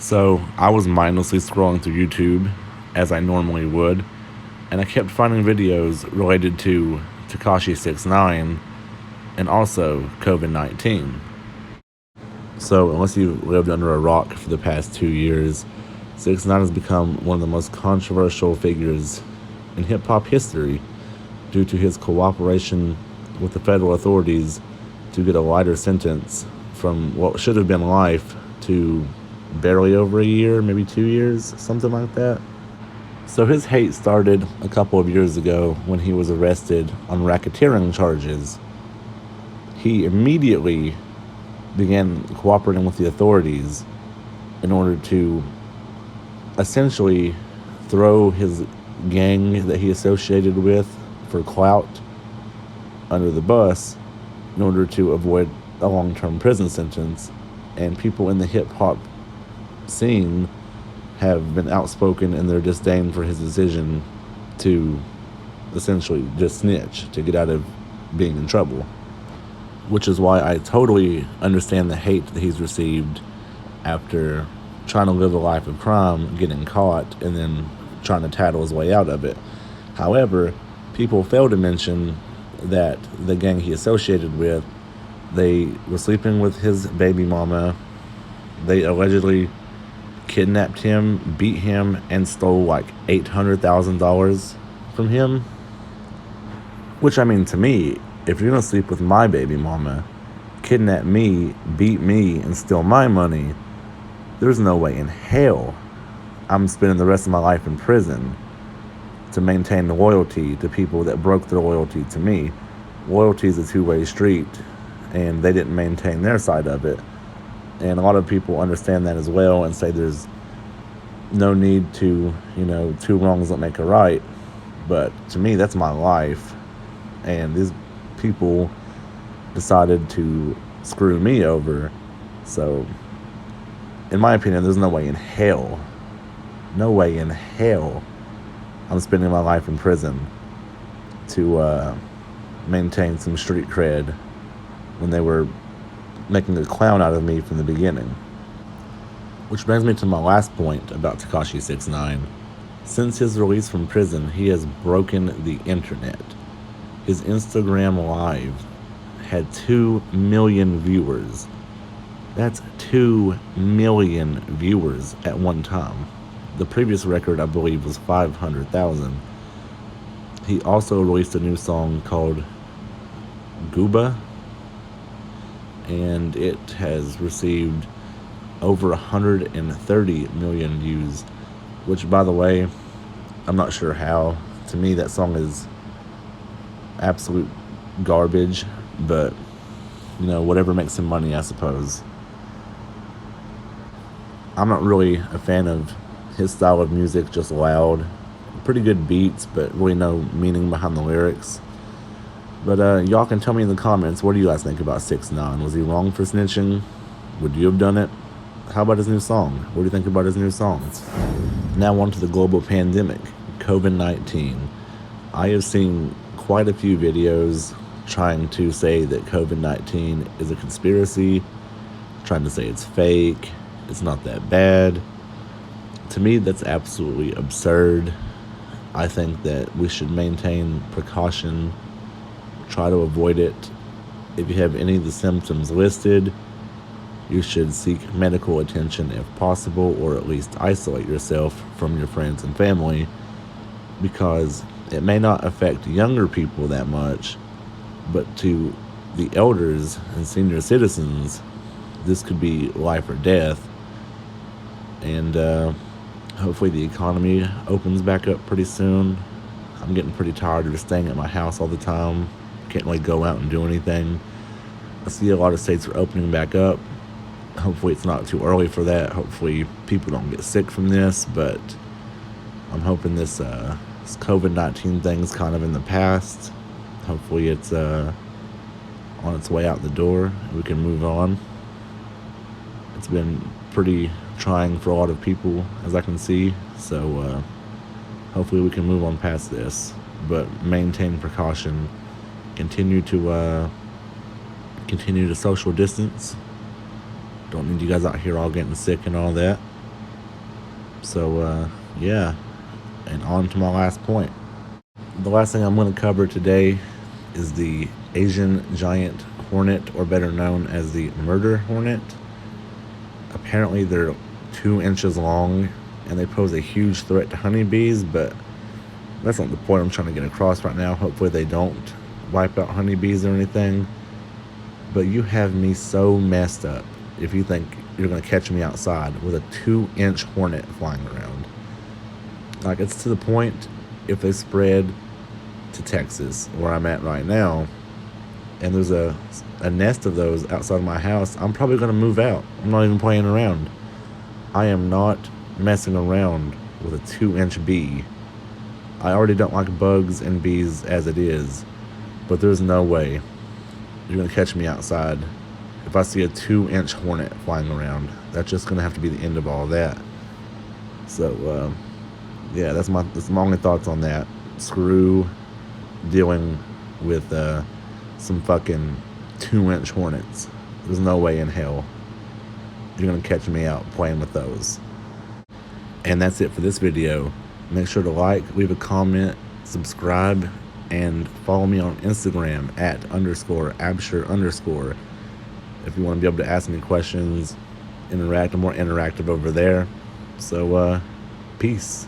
So I was mindlessly scrolling through YouTube, as I normally would, and I kept finding videos related to Tekashi 6ix9ine and also COVID-19. So unless you've lived under a rock for the past 2 years, 6ix9ine has become one of the most controversial figures in hip-hop history due to his cooperation with the federal authorities to get a lighter sentence from what should have been life to barely over a year, maybe 2 years, something like that. So his hate started a couple of years ago when he was arrested on racketeering charges. He immediately began cooperating with the authorities in order to essentially throw his gang that he associated with for clout under the bus in order to avoid a long-term prison sentence. And people in the hip-hop scene have been outspoken in their disdain for his decision to essentially just snitch, to get out of being in trouble. Which is why I totally understand the hate that he's received after trying to live a life of crime, getting caught, and then trying to tattle his way out of it. However, people fail to mention that the gang he associated with, they were sleeping with his baby mama. They allegedly kidnapped him, beat him, and stole like $800,000 from him. Which, I mean, to me, if you're gonna sleep with my baby mama, kidnap me, beat me, and steal my money, there's no way in hell I'm spending the rest of my life in prison to maintain the loyalty to people that broke their loyalty to me. Loyalty is a two-way street, and they didn't maintain their side of it. And a lot of people understand that as well and say there's no need to, two wrongs don't make a right. But to me, that's my life. And these people decided to screw me over. So, in my opinion, there's no way in hell I'm spending my life in prison to maintain some street cred when they were making a clown out of me from the beginning. Which brings me to my last point about Tekashi 6ix9ine. Since his release from prison, he has broken the internet. His Instagram Live had 2 million viewers. That's 2 million viewers at one time. The previous record, I believe, was 500,000. He also released a new song called Gooba, and it has received over 130 million views, which, by the way, I'm not sure how. To me, that song is absolute garbage, but, whatever makes him money, I suppose. I'm not really a fan of his style of music, just loud. Pretty good beats, but really no meaning behind the lyrics. But y'all can tell me in the comments, what do you guys think about 6ix9ine? Was he wrong for snitching? Would you have done it? How about his new song? What do you think about his new songs? Now on to the global pandemic, COVID-19. I have seen quite a few videos trying to say that COVID-19 is a conspiracy, trying to say it's fake, it's not that bad. To me, that's absolutely absurd. I think that we should maintain precaution, try to avoid it. If you have any of the symptoms listed, you should seek medical attention if possible, or at least isolate yourself from your friends and family, because it may not affect younger people that much, but to the elders and senior citizens, this could be life or death. And hopefully the economy opens back up pretty soon. I'm getting pretty tired of just staying at my house all the time. Can't really go out and do anything. I see a lot of states are opening back up. Hopefully it's not too early for that. Hopefully people don't get sick from this, but I'm hoping this COVID-19 thing's kind of in the past. Hopefully it's on its way out the door and we can move on. It's been pretty trying for a lot of people, as I can see, so hopefully we can move on past this, but maintain precaution, continue to social distance. Don't need you guys out here all getting sick and all that. So, yeah, and on to my last point. The last thing I'm going to cover today is the Asian giant hornet, or better known as the murder hornet. Apparently, they're 2 inches long, and they pose a huge threat to honeybees, but that's not the point I'm trying to get across right now. Hopefully they don't wipe out honeybees or anything. But you have me so messed up if you think you're going to catch me outside with a 2-inch hornet flying around. Like, it's to the point, if they spread to Texas, where I'm at right now, and there's a nest of those outside of my house, I'm probably going to move out. I'm not even playing around. I am not messing around with a 2-inch bee. I already don't like bugs and bees as it is, but there's no way you're going to catch me outside if I see a 2-inch hornet flying around. That's just going to have to be the end of all that. So, yeah, that's my only thoughts on that. Screw dealing with some fucking 2-inch hornets. There's no way in hell you're going to catch me out playing with those. And that's it for this video. Make sure to like, leave a comment, subscribe, and follow me on Instagram @_Absher_. If you want to be able to ask me questions, interact, I'm more interactive over there. So, peace.